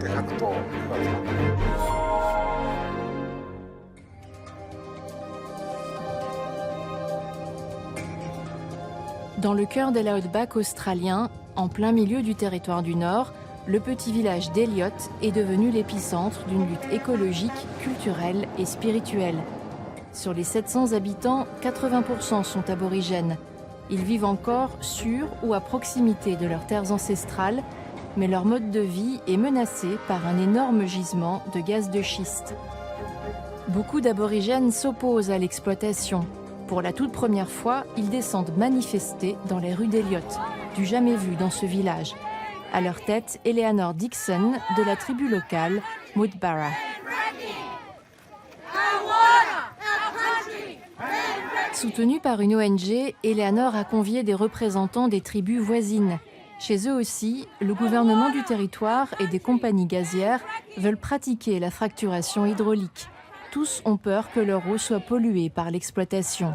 って100頭いるわけなんだ。Dans le cœur de l'outback australien, en plein milieu du territoire du Nord, le petit village d'Elliot est devenu l'épicentre d'une lutte écologique, culturelle et spirituelle. Sur les 700 habitants, 80% sont aborigènes. Ils vivent encore sur ou à proximité de leurs terres ancestrales, mais leur mode de vie est menacé par un énorme gisement de gaz de schiste. Beaucoup d'aborigènes s'opposent à l'exploitation. Pour la toute première fois, ils descendent manifester dans les rues d'Elliot, du jamais vu dans ce village. À leur tête, Eleanor Dixon de la tribu locale Mudbarra. Soutenue par une ONG, Eleanor a convié des représentants des tribus voisines. Chez eux aussi, le gouvernement du territoire et des compagnies gazières veulent pratiquer la fracturation hydraulique. Tous ont peur que leur eau soit polluée par l'exploitation.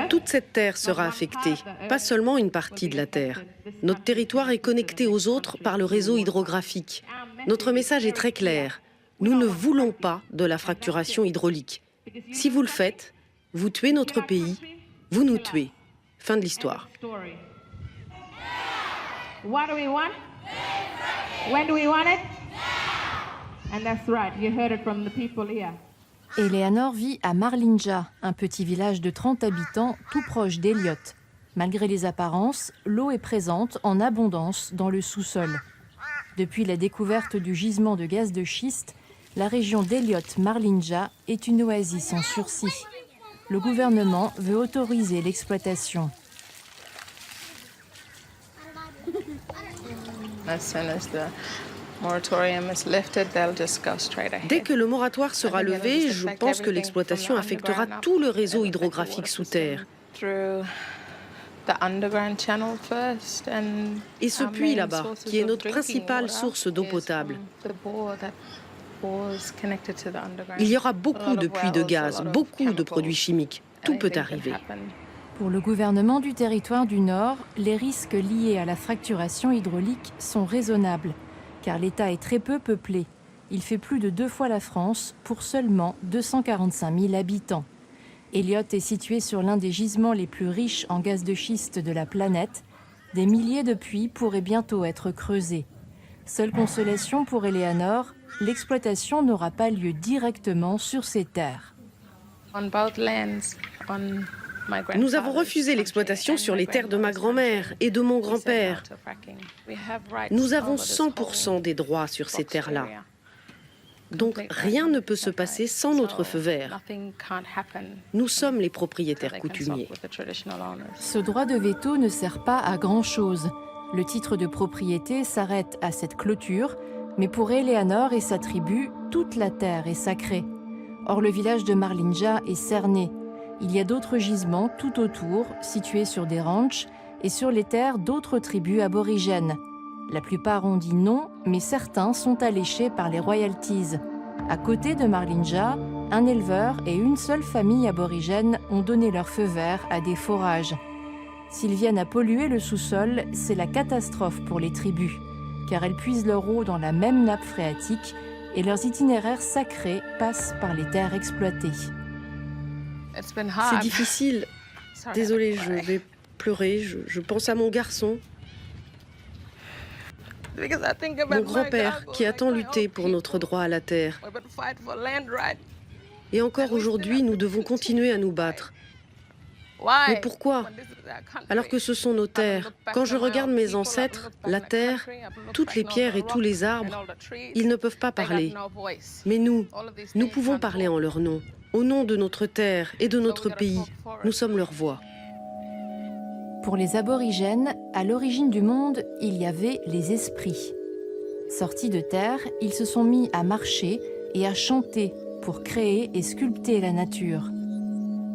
Toute cette terre sera affectée, pas seulement une partie de la terre. Notre territoire est connecté aux autres par le réseau hydrographique. Notre message est très clair. Nous ne voulons pas de la fracturation hydraulique. Si vous le faites, vous tuez notre pays, vous nous tuez. Fin de l'histoire. What do we want? When do we want it? And that's right, you heard it from the people here. Eleanor vit à Marlinja, un petit village de 30 habitants tout proche d'Elliot. Malgré les apparences, l'eau est présente en abondance dans le sous-sol. Depuis la découverte du gisement de gaz de schiste, la région d'Elliot-Marlinja est une oasis en sursis. Le gouvernement veut autoriser l'exploitation. Dès que le moratoire sera levé, je pense que l'exploitation affectera tout le réseau hydrographique sous terre. Et ce puits là-bas, qui est notre principale source d'eau potable. Il y aura beaucoup de puits de gaz, beaucoup de produits chimiques. Tout peut arriver. Pour le gouvernement du territoire du Nord, les risques liés à la fracturation hydraulique sont raisonnables, car l'État est très peu peuplé. Il fait plus de 2 fois la France pour seulement 245 000 habitants. Elliot est situé sur l'un des gisements les plus riches en gaz de schiste de la planète. Des milliers de puits pourraient bientôt être creusés. Seule consolation pour Eleanor, l'exploitation n'aura pas lieu directement sur ces terres. Nous avons refusé l'exploitation sur les terres de ma grand-mère et de mon grand-père. Nous avons 100% des droits sur ces terres-là. Donc rien ne peut se passer sans notre feu vert. Nous sommes les propriétaires coutumiers. Ce droit de veto ne sert pas à grand-chose. Le titre de propriété s'arrête à cette clôture, mais pour Eleanor et sa tribu, toute la terre est sacrée. Or, le village de Marlinja est cerné. Il y a d'autres gisements tout autour, situés sur des ranchs et sur les terres d'autres tribus aborigènes. La plupart ont dit non, mais certains sont alléchés par les royalties. À côté de Marlinja, un éleveur et une seule famille aborigène ont donné leur feu vert à des forages. S'ils viennent à polluer le sous-sol, c'est la catastrophe pour les tribus, car elles puisent leur eau dans la même nappe phréatique et leurs itinéraires sacrés passent par les terres exploitées. C'est difficile. Désolée, je vais pleurer. Je pense à mon garçon. Mon grand-père qui a tant lutté pour notre droit à la terre. Et encore aujourd'hui, nous devons continuer à nous battre. Mais pourquoi? Alors que ce sont nos terres. Quand je regarde mes ancêtres, la terre, toutes les pierres et tous les arbres, ils ne peuvent pas parler. Mais nous pouvons parler en leur nom. Au nom de notre terre et de notre pays, nous sommes leur voix. Pour les aborigènes, à l'origine du monde, il y avait les esprits. Sortis de terre, ils se sont mis à marcher et à chanter pour créer et sculpter la nature.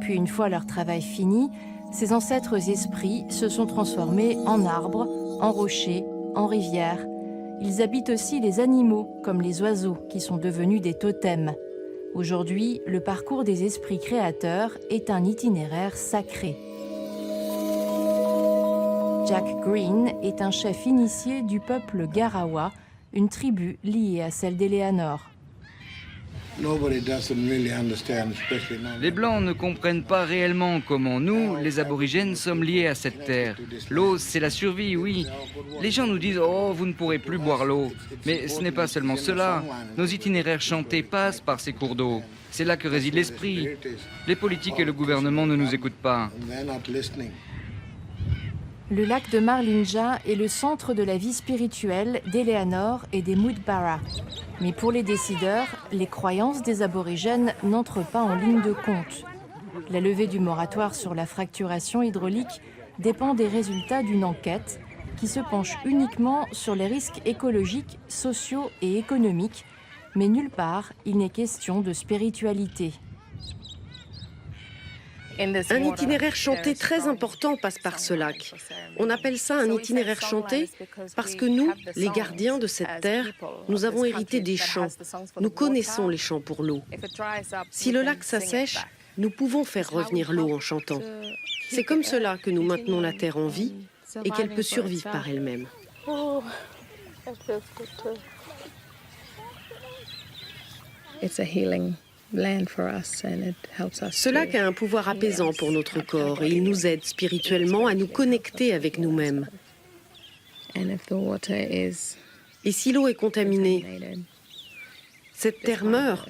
Puis une fois leur travail fini, ces ancêtres esprits se sont transformés en arbres, en rochers, en rivières. Ils habitent aussi les animaux, comme les oiseaux, qui sont devenus des totems. Aujourd'hui, le parcours des esprits créateurs est un itinéraire sacré. Jack Green est un chef initié du peuple Garawa, une tribu liée à celle d'Eleanor. Les Blancs ne comprennent pas réellement comment nous, les aborigènes, sommes liés à cette terre. L'eau, c'est la survie, oui. Les gens nous disent « Oh, vous ne pourrez plus boire l'eau ». Mais ce n'est pas seulement cela. Nos itinéraires chantés passent par ces cours d'eau. C'est là que réside l'esprit. Les politiques et le gouvernement ne nous écoutent pas. Le lac de Marlinja est le centre de la vie spirituelle d'Eleanor et des Mudbara. Mais pour les décideurs, les croyances des aborigènes n'entrent pas en ligne de compte. La levée du moratoire sur la fracturation hydraulique dépend des résultats d'une enquête qui se penche uniquement sur les risques écologiques, sociaux et économiques, mais nulle part il n'est question de spiritualité. Un itinéraire chanté très important passe par ce lac. On appelle ça un itinéraire chanté parce que nous, les gardiens de cette terre, nous avons hérité des chants. Nous connaissons les chants pour l'eau. Si le lac s'assèche, nous pouvons faire revenir l'eau en chantant. C'est comme cela que nous maintenons la terre en vie et qu'elle peut survivre par elle-même. Ce lac a un pouvoir apaisant pour notre corps et il nous aide spirituellement à nous connecter avec nous-mêmes. Et si l'eau est contaminée, cette terre meurt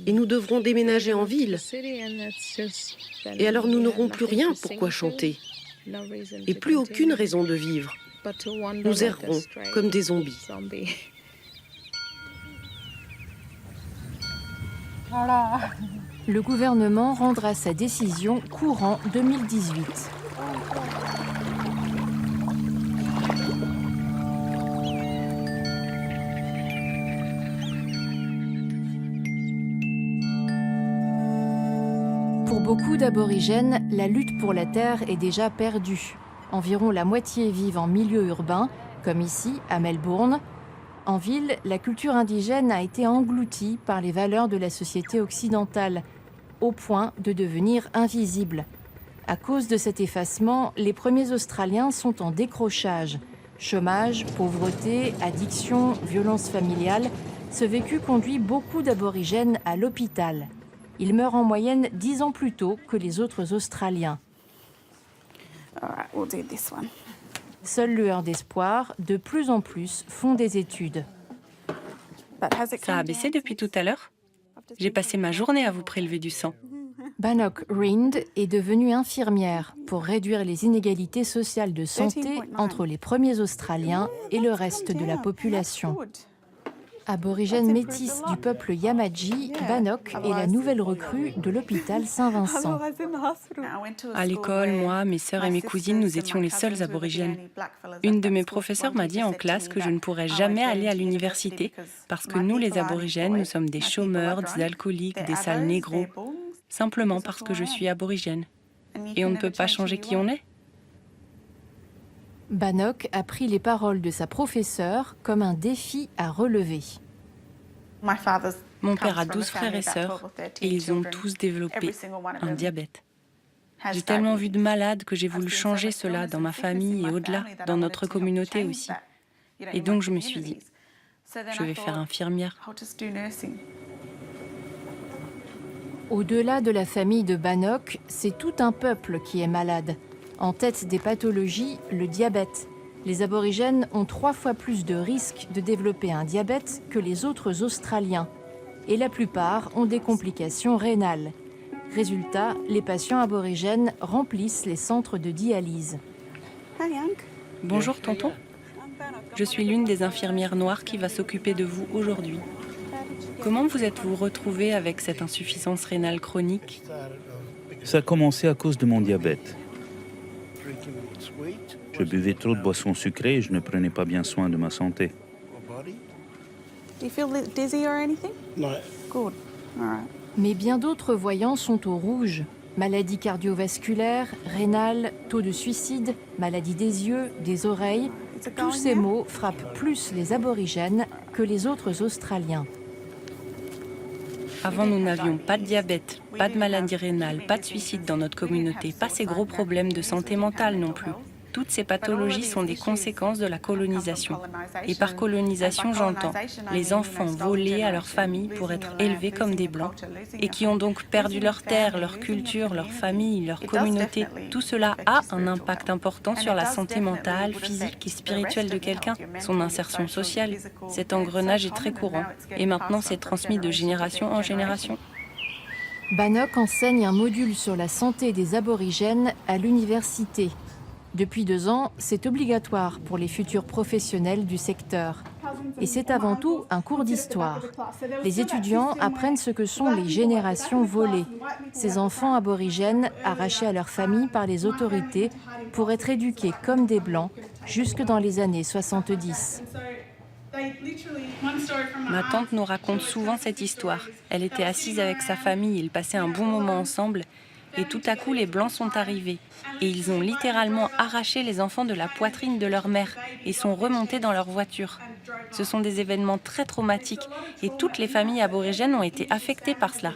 et nous devrons déménager en ville. Et alors nous n'aurons plus rien pour quoi chanter et plus aucune raison de vivre. Nous errerons comme des zombies. Le gouvernement rendra sa décision courant 2018. Pour beaucoup d'aborigènes, la lutte pour la terre est déjà perdue. Environ la moitié vivent en milieu urbain, comme ici à Melbourne. En ville, la culture indigène a été engloutie par les valeurs de la société occidentale, au point de devenir invisible. À cause de cet effacement, les premiers Australiens sont en décrochage. Chômage, pauvreté, addiction, violence familiale, ce vécu conduit beaucoup d'aborigènes à l'hôpital. Ils meurent en moyenne 10 ans plus tôt que les autres Australiens. Seule lueur d'espoir, de plus en plus font des études. Ça a baissé depuis tout à l'heure? J'ai passé ma journée à vous prélever du sang. Bannock Rind est devenue infirmière pour réduire les inégalités sociales de santé entre les premiers Australiens et le reste de la population. Aborigène métisse du peuple Yamadji, Bannock est la nouvelle recrue de l'hôpital Saint-Vincent. À l'école, moi, mes sœurs et mes cousines, nous étions les seuls aborigènes. Une de mes professeurs m'a dit en classe que je ne pourrais jamais aller à l'université parce que nous, les aborigènes, nous sommes des chômeurs, des alcooliques, des sales négros, simplement parce que je suis aborigène. Et on ne peut pas changer qui on est. Bannock a pris les paroles de sa professeure comme un défi à relever. Mon père a 12 frères et sœurs et ils ont tous développé un diabète. J'ai tellement vu de malades que j'ai voulu changer cela dans ma famille et au-delà, dans notre communauté aussi. Et donc je me suis dit, je vais faire infirmière. Au-delà de la famille de Bannock, c'est tout un peuple qui est malade. En tête des pathologies, le diabète. Les aborigènes ont 3 fois plus de risques de développer un diabète que les autres Australiens. Et la plupart ont des complications rénales. Résultat, les patients aborigènes remplissent les centres de dialyse. Bonjour tonton. Je suis l'une des infirmières noires qui va s'occuper de vous aujourd'hui. Comment vous êtes-vous retrouvée avec cette insuffisance rénale chronique? Ça a commencé à cause de mon diabète. Je buvais trop de boissons sucrées et je ne prenais pas bien soin de ma santé. Mais bien d'autres voyants sont au rouge. Maladies cardiovasculaires, rénales, taux de suicide, maladies des yeux, des oreilles. Tous ces maux frappent plus les aborigènes que les autres Australiens. Avant, nous n'avions pas de diabète, pas de maladie rénale, pas de suicide dans notre communauté, pas ces gros problèmes de santé mentale non plus. Toutes ces pathologies sont des conséquences de la colonisation. Et par colonisation, j'entends les enfants volés à leur famille pour être élevés comme des Blancs et qui ont donc perdu leur terre, leur culture, leur famille, leur communauté. Tout cela a un impact important sur la santé mentale, physique et spirituelle de quelqu'un, son insertion sociale. Cet engrenage est très courant et maintenant c'est transmis de génération en génération. Bannock enseigne un module sur la santé des aborigènes à l'université. Depuis 2 ans, c'est obligatoire pour les futurs professionnels du secteur. Et c'est avant tout un cours d'histoire. Les étudiants apprennent ce que sont les générations volées, ces enfants aborigènes arrachés à leur famille par les autorités pour être éduqués comme des Blancs jusque dans les années 70. Ma tante nous raconte souvent cette histoire. Elle était assise avec sa famille, ils passaient un bon moment ensemble. Et tout à coup, les Blancs sont arrivés. Et ils ont littéralement arraché les enfants de la poitrine de leur mère et sont remontés dans leur voiture. Ce sont des événements très traumatiques et toutes les familles aborigènes ont été affectées par cela.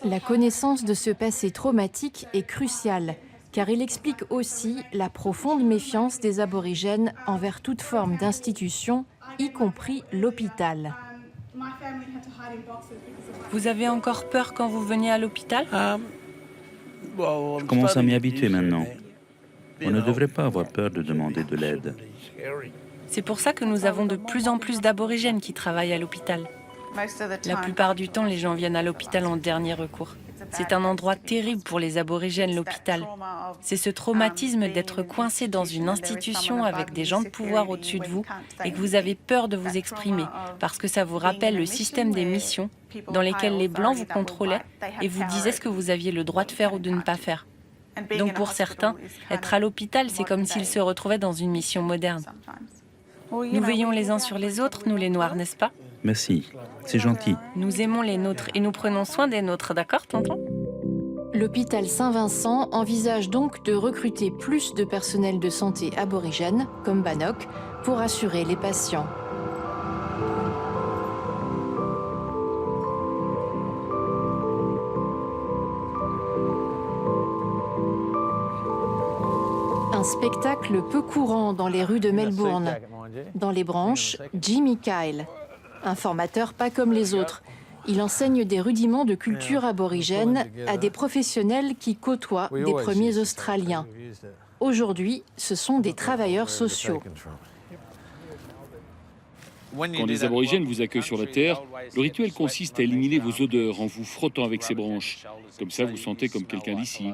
La connaissance de ce passé traumatique est cruciale, car il explique aussi la profonde méfiance des aborigènes envers toute forme d'institution, y compris l'hôpital. Vous avez encore peur quand vous venez à l'hôpital ? Je commence à m'y habituer maintenant. On ne devrait pas avoir peur de demander de l'aide. C'est pour ça que nous avons de plus en plus d'aborigènes qui travaillent à l'hôpital. La plupart du temps, les gens viennent à l'hôpital en dernier recours. C'est un endroit terrible pour les aborigènes, l'hôpital. C'est ce traumatisme d'être coincé dans une institution avec des gens de pouvoir au-dessus de vous et que vous avez peur de vous exprimer parce que ça vous rappelle le système des missions dans lesquelles les Blancs vous contrôlaient et vous disaient ce que vous aviez le droit de faire ou de ne pas faire. Donc pour certains, être à l'hôpital, c'est comme s'ils se retrouvaient dans une mission moderne. Nous veillons les uns sur les autres, nous les Noirs, n'est-ce pas ? Merci, c'est gentil. Nous aimons les nôtres et nous prenons soin des nôtres, d'accord, tonton ? L'hôpital Saint-Vincent envisage donc de recruter plus de personnel de santé aborigène, comme Bannock, pour assurer les patients. Un spectacle peu courant dans les rues de Melbourne. Dans les branches, Jimmy Kyle, un formateur pas comme les autres. Il enseigne des rudiments de culture aborigène à des professionnels qui côtoient des premiers Australiens. Aujourd'hui, ce sont des travailleurs sociaux. Quand les aborigènes vous accueillent sur la terre, le rituel consiste à éliminer vos odeurs en vous frottant avec ces branches. Comme ça, vous sentez comme quelqu'un d'ici.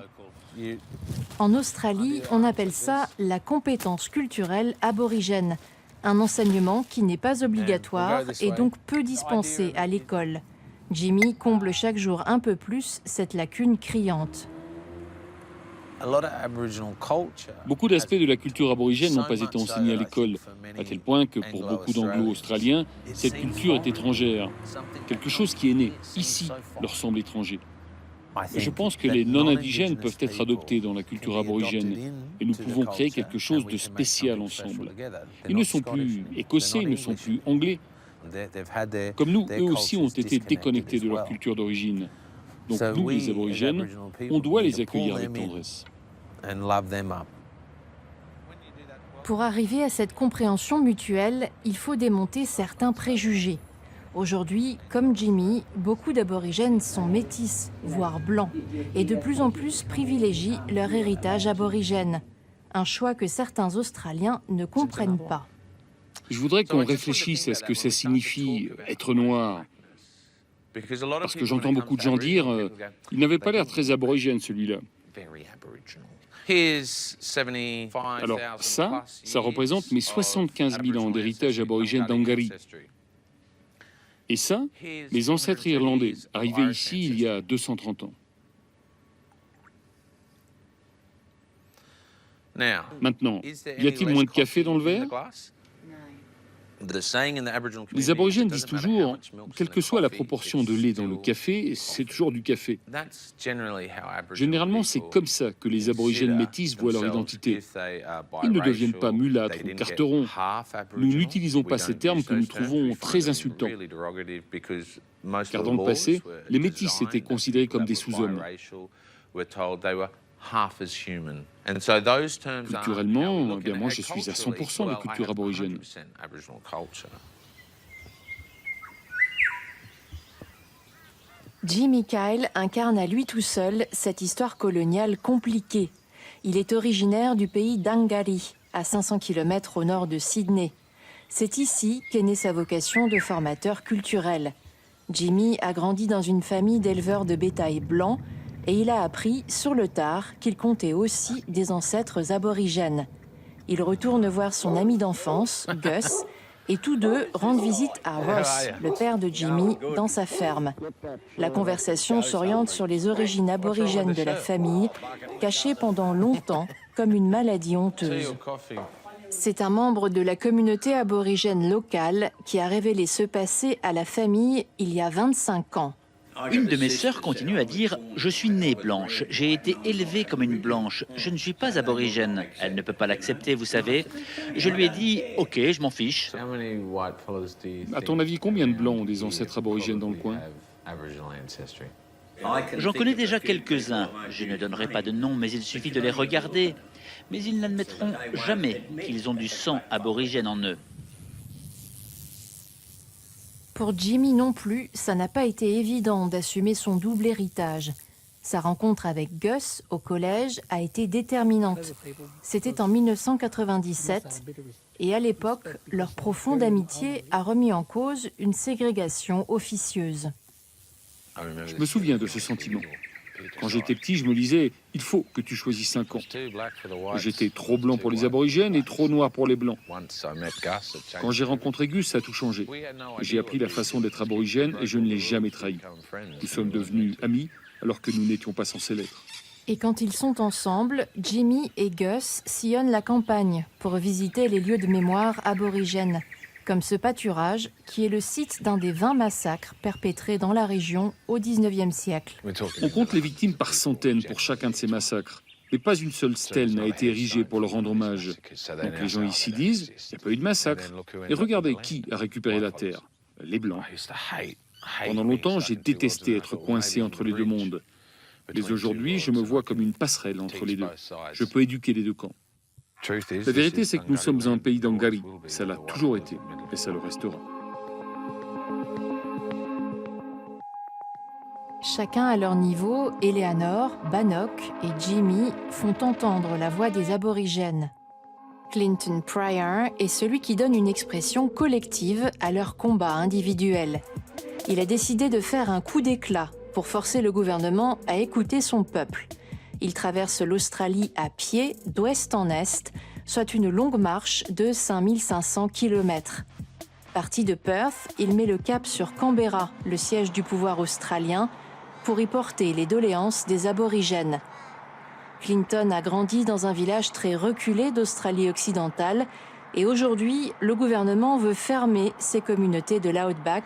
En Australie, on appelle ça la compétence culturelle aborigène, un enseignement qui n'est pas obligatoire et donc peu dispensé à l'école. Jimmy comble chaque jour un peu plus cette lacune criante. Beaucoup d'aspects de la culture aborigène n'ont pas été enseignés à l'école, à tel point que pour beaucoup d'anglo-australiens, cette culture est étrangère. Quelque chose qui est né ici leur semble étranger. Je pense que les non-indigènes peuvent être adoptés dans la culture aborigène et nous pouvons créer quelque chose de spécial ensemble. Ils ne sont plus écossais, ils ne sont plus anglais. Comme nous, eux aussi ont été déconnectés de leur culture d'origine. Donc nous, les aborigènes, on doit les accueillir avec tendresse. Pour arriver à cette compréhension mutuelle, il faut démonter certains préjugés. Aujourd'hui, comme Jimmy, beaucoup d'aborigènes sont métis, voire blancs, et de plus en plus privilégient leur héritage aborigène. Un choix que certains Australiens ne comprennent pas. Je voudrais qu'on réfléchisse à ce que ça signifie être noir. Parce que j'entends beaucoup de gens dire « il n'avait pas l'air très aborigène celui-là ». Alors ça représente mes 75 000 ans d'héritage aborigène d'Angari. Et ça, mes ancêtres irlandais, arrivés ici il y a 230 ans. Maintenant, y a-t-il moins de café dans le verre ? Les aborigènes disent toujours, quelle que soit la proportion de lait dans le café, c'est toujours du café. Généralement, c'est comme ça que les aborigènes métis voient leur identité. Ils ne deviennent pas mulâtres ou carterons. Nous n'utilisons pas ces termes que nous trouvons très insultants. Car dans le passé, les métis étaient considérés comme des sous-hommes. Culturellement, eh bien, moi je suis à 100% de culture aborigène. Jimmy Kyle incarne à lui tout seul cette histoire coloniale compliquée. Il est originaire du pays d'Angari, à 500 km au nord de Sydney. C'est ici qu'est née sa vocation de formateur culturel. Jimmy a grandi dans une famille d'éleveurs de bétail blancs et il a appris sur le tard qu'il comptait aussi des ancêtres aborigènes. Il retourne voir son ami d'enfance, Gus, et tous deux rendent visite à Ross, le père de Jimmy, dans sa ferme. La conversation s'oriente sur les origines aborigènes de la famille, cachées pendant longtemps comme une maladie honteuse. C'est un membre de la communauté aborigène locale qui a révélé ce passé à la famille il y a 25 ans. Une de mes sœurs continue à dire « Je suis née blanche, j'ai été élevée comme une blanche, je ne suis pas aborigène. » Elle ne peut pas l'accepter, vous savez. Je lui ai dit « Ok, je m'en fiche. » À ton avis, combien de Blancs ont des ancêtres aborigènes dans le coin? J'en connais déjà quelques-uns. Je ne donnerai pas de nom, mais il suffit de les regarder. Mais ils n'admettront jamais qu'ils ont du sang aborigène en eux. Pour Jimmy non plus, ça n'a pas été évident d'assumer son double héritage. Sa rencontre avec Gus au collège a été déterminante. C'était en 1997 et à l'époque, leur profonde amitié a remis en cause une ségrégation officieuse. Je me souviens de ce sentiment. Quand j'étais petit, je me disais « Il faut que tu choisisses un camp ». J'étais trop blanc pour les aborigènes et trop noir pour les blancs. Quand j'ai rencontré Gus, ça a tout changé. J'ai appris la façon d'être aborigène et je ne l'ai jamais trahi. Nous sommes devenus amis alors que nous n'étions pas censés l'être. Et quand ils sont ensemble, Jimmy et Gus sillonnent la campagne pour visiter les lieux de mémoire aborigènes, comme ce pâturage qui est le site d'un des 20 massacres perpétrés dans la région au XIXe siècle. On compte les victimes par centaines pour chacun de ces massacres. Mais pas une seule stèle n'a été érigée pour leur rendre hommage. Donc les gens ici disent, il n'y a pas eu de massacre. Et regardez qui a récupéré la terre? Les Blancs. Pendant longtemps, j'ai détesté être coincé entre les deux mondes. Mais aujourd'hui, je me vois comme une passerelle entre les deux. Je peux éduquer les deux camps. La vérité, c'est que nous sommes un pays d'Angari. Ça l'a toujours été, et ça le restera. Chacun à leur niveau, Eleanor, Bannock et Jimmy font entendre la voix des aborigènes. Clinton Pryor est celui qui donne une expression collective à leur combat individuel. Il a décidé de faire un coup d'éclat pour forcer le gouvernement à écouter son peuple. Il traverse l'Australie à pied, d'ouest en est, soit une longue marche de 5500 km. Parti de Perth, il met le cap sur Canberra, le siège du pouvoir australien, pour y porter les doléances des aborigènes. Clinton a grandi dans un village très reculé d'Australie occidentale et aujourd'hui, le gouvernement veut fermer ces communautés de l'Outback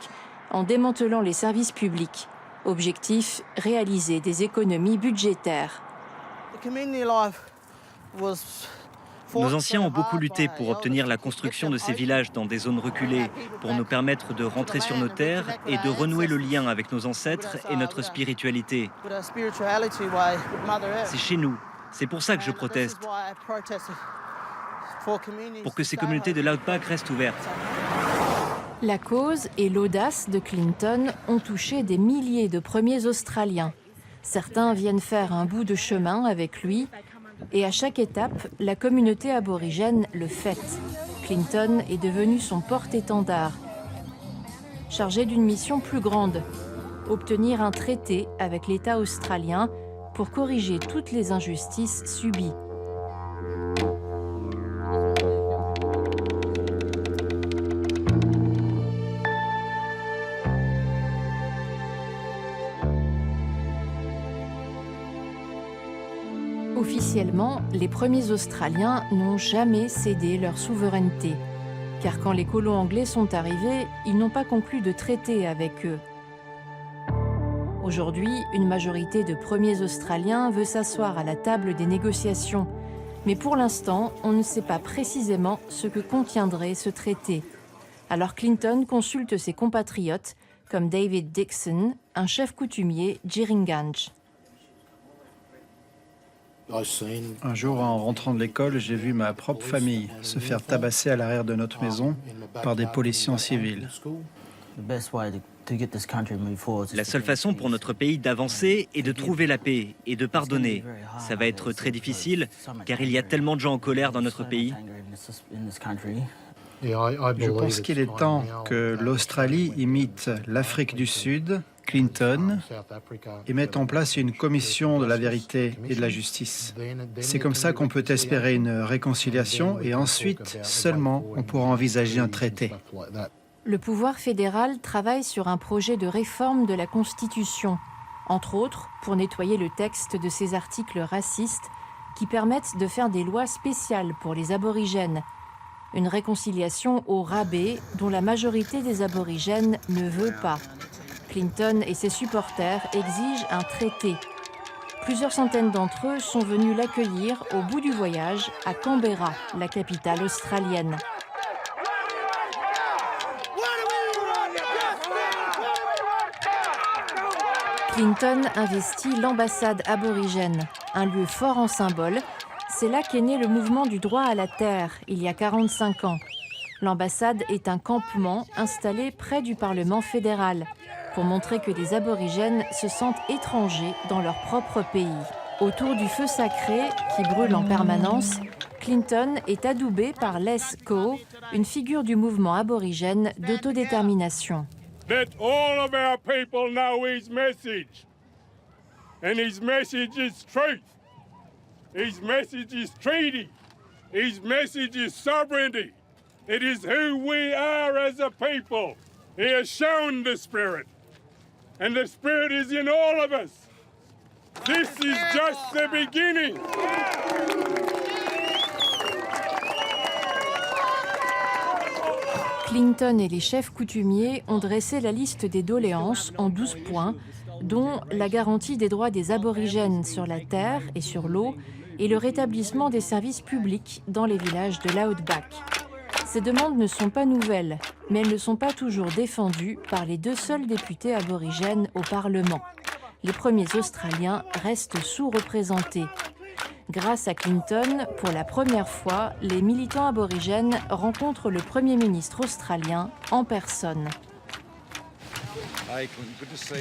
en démantelant les services publics. Objectif, réaliser des économies budgétaires. Nos anciens ont beaucoup lutté pour obtenir la construction de ces villages dans des zones reculées, pour nous permettre de rentrer sur nos terres et de renouer le lien avec nos ancêtres et notre spiritualité. C'est chez nous, c'est pour ça que je proteste, pour que ces communautés de l'Outback restent ouvertes. La cause et l'audace de Clinton ont touché des milliers de premiers Australiens. Certains viennent faire un bout de chemin avec lui et à chaque étape, la communauté aborigène le fête. Clinton est devenu son porte-étendard. Chargé d'une mission plus grande, obtenir un traité avec l'État australien pour corriger toutes les injustices subies. Officiellement, les premiers Australiens n'ont jamais cédé leur souveraineté, car quand les colons anglais sont arrivés, ils n'ont pas conclu de traité avec eux. Aujourd'hui, une majorité de premiers Australiens veut s'asseoir à la table des négociations, mais pour l'instant, on ne sait pas précisément ce que contiendrait ce traité. Alors Clinton consulte ses compatriotes, comme David Dixon, un chef coutumier Djiringanj. Un jour, en rentrant de l'école, j'ai vu ma propre famille se faire tabasser à l'arrière de notre maison par des policiers en civil. La seule façon pour notre pays d'avancer est de trouver la paix et de pardonner. Ça va être très difficile car il y a tellement de gens en colère dans notre pays. Je pense qu'il est temps que l'Australie imite l'Afrique du Sud, Clinton, et mette en place une commission de la vérité et de la justice. C'est comme ça qu'on peut espérer une réconciliation et ensuite seulement on pourra envisager un traité. Le pouvoir fédéral travaille sur un projet de réforme de la Constitution, entre autres pour nettoyer le texte de ces articles racistes qui permettent de faire des lois spéciales pour les aborigènes. Une réconciliation au rabais dont la majorité des aborigènes ne veut pas. Clinton et ses supporters exigent un traité. Plusieurs centaines d'entre eux sont venus l'accueillir au bout du voyage à Canberra, la capitale australienne. Clinton investit l'ambassade aborigène, un lieu fort en symbole. C'est là qu'est né le mouvement du droit à la terre, il y a 45 ans. L'ambassade est un campement installé près du Parlement fédéral, pour montrer que les aborigènes se sentent étrangers dans leur propre pays. Autour du feu sacré, qui brûle en permanence, Clinton est adoubé par Les Coe, une figure du mouvement aborigène d'autodétermination. Let all of our people know his message. And his message is truth. His message is treaty. His message is sovereignty. It is who we are as a people. He has shown the Spirit. And the Spirit is in all of us. This is just the beginning. Clinton et les chefs coutumiers ont dressé la liste des doléances en 12 points, dont la garantie des droits des aborigènes sur la terre et sur l'eau et le rétablissement des services publics dans les villages de l'Outback. Ces demandes ne sont pas nouvelles, mais elles ne sont pas toujours défendues par les deux seuls députés aborigènes au Parlement. Les premiers Australiens restent sous-représentés. Grâce à Clinton, pour la première fois, les militants aborigènes rencontrent le Premier ministre australien en personne.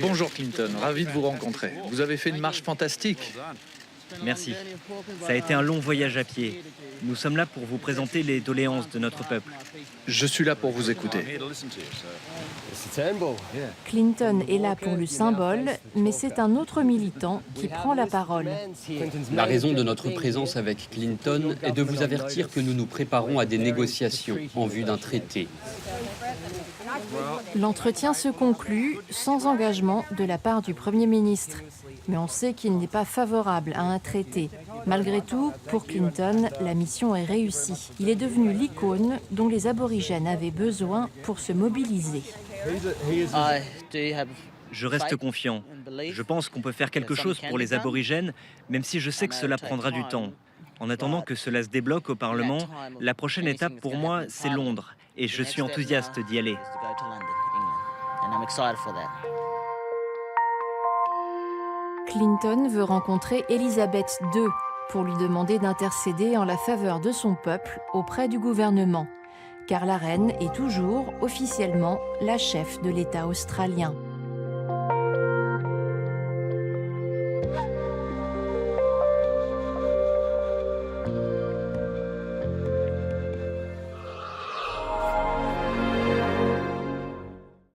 Bonjour Clinton, ravi de vous rencontrer. Vous avez fait une marche fantastique. Merci. Ça a été un long voyage à pied. Nous sommes là pour vous présenter les doléances de notre peuple. Je suis là pour vous écouter. Clinton est là pour le symbole, mais c'est un autre militant qui prend la parole. La raison de notre présence avec Clinton est de vous avertir que nous nous préparons à des négociations en vue d'un traité. L'entretien se conclut sans engagement de la part du Premier ministre. Mais on sait qu'il n'est pas favorable à un traité. Malgré tout, pour Clinton, la mission est réussie. Il est devenu l'icône dont les aborigènes avaient besoin pour se mobiliser. Je reste confiant. Je pense qu'on peut faire quelque chose pour les aborigènes, même si je sais que cela prendra du temps. En attendant que cela se débloque au Parlement, la prochaine étape pour moi, c'est Londres. Et je suis enthousiaste d'y aller. Clinton veut rencontrer Elizabeth II pour lui demander d'intercéder en la faveur de son peuple auprès du gouvernement, car la reine est toujours officiellement la chef de l'État australien.